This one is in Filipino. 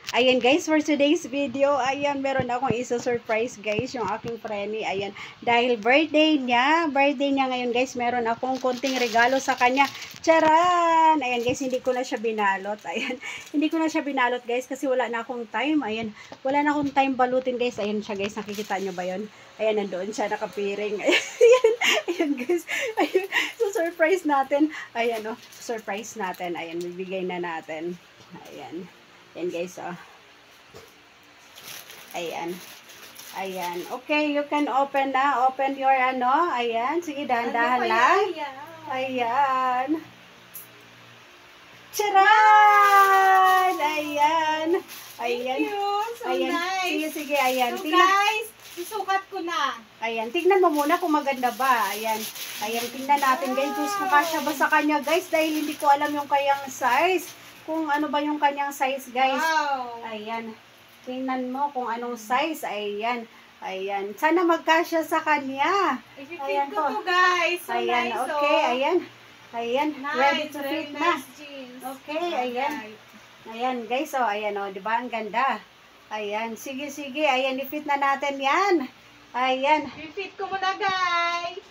Ayan guys, for today's video, ayan, meron akong isa-surprise guys, yung aking friendly, ayan, dahil birthday niya ngayon guys, meron akong konting regalo sa kanya, charan! Ayan guys, hindi ko na siya binalot, ayan, hindi ko na siya binalot guys, kasi wala na akong time, ayan, wala na akong time balutin guys, ayan siya guys, nakikita nyo ba yun? Ayan, nandoon siya, nakapiring, ayan guys, ayan, so surprise natin, ayan o, surprise natin, ayan, bibigay na natin, ayan. Ayan guys, oh. Ayan. Ayan. Okay, you can open na. Open your ano. Ayan. Sige, dahan-dahan lang. Ayan. Charan! Ayan. Ayan. Thank you. So ayan. nice. Sige, ayan. So guys, isukat ko na. Ayan. Tingnan mo muna kung maganda ba. Ayan. Ayan. Tingnan natin guys. Kung kasya ba sa kanya guys. Dahil hindi ko alam yung kayang size. Kung ano ba yung kanyang size guys. Wow. Ayan. Tingnan mo kung anong size. Ayan. Ayan. Sana magkasya sa kanya. I-fit ko to guys. So ayan. nice. Okay. Oh. Ayan. Ayan. Nice. Ready to Very fit na. nice jeans. Okay. Ayan. Ayan guys. Oh, ayan oh. Diba? Ang ganda. Ayan. Sige, sige. Ayan. I-fit na natin yan. Ayan. I-fit ko muna guys.